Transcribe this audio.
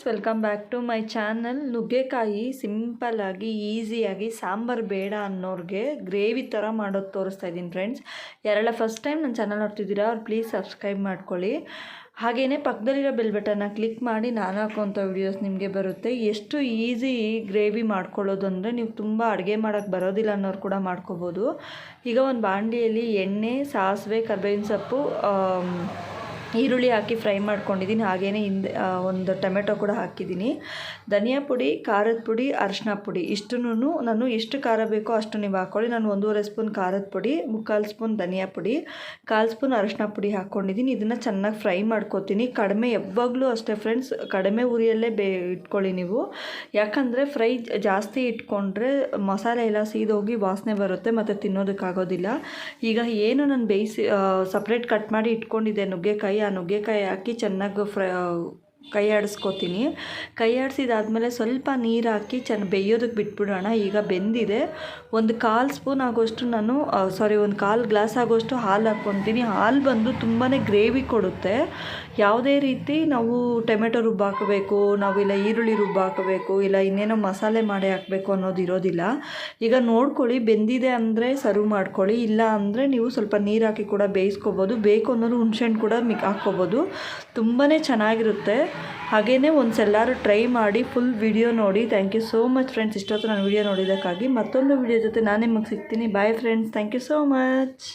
Welcome back to my channel. ನುಗ್ಗೆಕಾಯಿ ಸಿಂಪಲ್ಲಾಗಿ ಈಸಿಯಾಗಿ ಸಾಂಬಾರು ಬೇಡ ಅನ್ನೋರಿಗೆ ಗ್ರೇವಿ ಥರ ಮಾಡೋದು ತೋರಿಸ್ತಾ ಇದ್ದೀನಿ ಫ್ರೆಂಡ್ಸ್. ಯಾರೆಲ್ಲ ಫಸ್ಟ್ ಟೈಮ್ ನನ್ನ ಚಾನಲ್ ನೋಡ್ತಿದ್ದೀರಾ ಅವ್ರು ಪ್ಲೀಸ್ ಸಬ್ಸ್ಕ್ರೈಬ್ ಮಾಡ್ಕೊಳ್ಳಿ. ಹಾಗೆಯೇ ಪಕ್ಕದಲ್ಲಿರೋ ಬೆಲ್ ಬಟನ್ನ ಕ್ಲಿಕ್ ಮಾಡಿ ನಾನು ಹಾಕೋಂಥ ವೀಡಿಯೋಸ್ ನಿಮಗೆ ಬರುತ್ತೆ. ಎಷ್ಟು ಈಸಿ ಗ್ರೇವಿ ಮಾಡ್ಕೊಳ್ಳೋದು ಅಂದರೆ ನೀವು ತುಂಬ ಅಡುಗೆ ಮಾಡೋಕ್ಕೆ ಬರೋದಿಲ್ಲ ಅನ್ನೋರು ಕೂಡ ಮಾಡ್ಕೋಬೋದು. ಈಗ ಒಂದು ಬಾಣಲಿಯಲ್ಲಿ ಎಣ್ಣೆ, ಸಾಸಿವೆ, ಕರ್ಬೇವಿನ ಸೊಪ್ಪು, ಈರುಳ್ಳಿ ಹಾಕಿ ಫ್ರೈ ಮಾಡ್ಕೊಂಡಿದ್ದೀನಿ. ಹಾಗೆಯೇ ಒಂದು ಟೊಮೆಟೊ ಕೂಡ ಹಾಕಿದ್ದೀನಿ. ಧನಿಯಾ ಪುಡಿ, ಖಾರದ ಪುಡಿ, ಅರಿಶಿನ ಪುಡಿ ಇಷ್ಟನ್ನು ನಾನು ಎಷ್ಟು ಖಾರ ಬೇಕೋ ಅಷ್ಟು ನೀವು ಹಾಕ್ಕೊಳ್ಳಿ. ನಾನು 1.5 ಸ್ಪೂನ್ ಖಾರದ ಪುಡಿ, 3/4 ಸ್ಪೂನ್ ಧನಿಯಾ ಪುಡಿ, 1/4 ಸ್ಪೂನ್ ಅರಿಶಿನ ಪುಡಿ ಹಾಕ್ಕೊಂಡಿದ್ದೀನಿ. ಇದನ್ನು ಚೆನ್ನಾಗಿ ಫ್ರೈ ಮಾಡ್ಕೊತೀನಿ. ಕಡಿಮೆ, ಯಾವಾಗಲೂ ಅಷ್ಟೇ ಫ್ರೆಂಡ್ಸ್, ಕಡಿಮೆ ಉರಿಯಲ್ಲೇ ಇಟ್ಕೊಳ್ಳಿ ನೀವು. ಯಾಕಂದರೆ ಫ್ರೈ ಜಾಸ್ತಿ ಇಟ್ಕೊಂಡ್ರೆ ಮಸಾಲೆ ಎಲ್ಲ ಸೀದೋಗಿ ವಾಸನೆ ಬರುತ್ತೆ ಮತ್ತು ತಿನ್ನೋದಕ್ಕಾಗೋದಿಲ್ಲ. ಈಗ ಏನು ನಾನು ಬೇಯಿಸಿ ಸಪ್ರೇಟ್ ಕಟ್ ಮಾಡಿ ಇಟ್ಕೊಂಡಿದ್ದೆ ನುಗ್ಗೆಕಾಯಿ, ಆ ನುಗ್ಗೆಕಾಯಿ ಹಾಕಿ ಚೆನ್ನಾಗಿ ಕೈ ಆಡಿಸ್ಕೊತೀನಿ. ಕೈ ಆಡಿಸಿದಾದ್ಮೇಲೆ ಸ್ವಲ್ಪ ನೀರು ಹಾಕಿ ಬೇಯೋದಕ್ಕೆ ಬಿಟ್ಬಿಡೋಣ. ಈಗ ಬೆಂದಿದೆ. 1/4 ಸ್ಪೂನ್ ಆಗೋಷ್ಟು ನಾನು 1/4 ಗ್ಲಾಸ್ ಆಗೋಷ್ಟು ಹಾಲು ಹಾಕ್ಕೊತೀನಿ. ಹಾಲು ಬಂದು ತುಂಬಾ ಗ್ರೇವಿ ಕೊಡುತ್ತೆ. ಯಾವುದೇ ರೀತಿ ನಾವು ಟೊಮೆಟೊ ರುಬ್ಬಾಕಬೇಕು, ನಾವಿಲ್ಲ ಈರುಳ್ಳಿ ರುಬ್ಬಾಕಬೇಕು, ಇಲ್ಲ ಇನ್ನೇನೋ ಮಸಾಲೆ ಮಾಡಿ ಹಾಕಬೇಕು ಅನ್ನೋದು ಇರೋದಿಲ್ಲ. ಈಗ ನೋಡ್ಕೊಳ್ಳಿ, ಬೆಂದಿದೆ ಅಂದರೆ ಸರ್ವ್ ಮಾಡ್ಕೊಳ್ಳಿ. ಇಲ್ಲ ಅಂದರೆ ನೀವು ಸ್ವಲ್ಪ ನೀರು ಹಾಕಿ ಕೂಡ ಬೇಯಿಸ್ಕೊಬೋದು. ಬೇಕು ಅನ್ನೋರು ಹುಣಸೆಹಣ್ಣು ಕೂಡ ಹಾಕ್ಕೊಬೋದು. ತುಂಬಾ ಚೆನ್ನಾಗಿರುತ್ತೆ. ಹಾಗೆಯೇ ಒಂದ್ಸೆಲ್ಲಾರು ಟ್ರೈ ಮಾಡಿ, ಫುಲ್ ವಿಡಿಯೋ ನೋಡಿ. Thank you so much friends, ಇಷ್ಟೊತ್ತು ನಾನು ವಿಡಿಯೋ ನೋಡಿದ್ದಕ್ಕಾಗಿ. ಮತ್ತೊಂದು ವಿಡಿಯೋ ಜೊತೆ ನಾನು ನಿಮಗೆ ಸಿಗ್ತೀನಿ. Bye friends, thank you so much.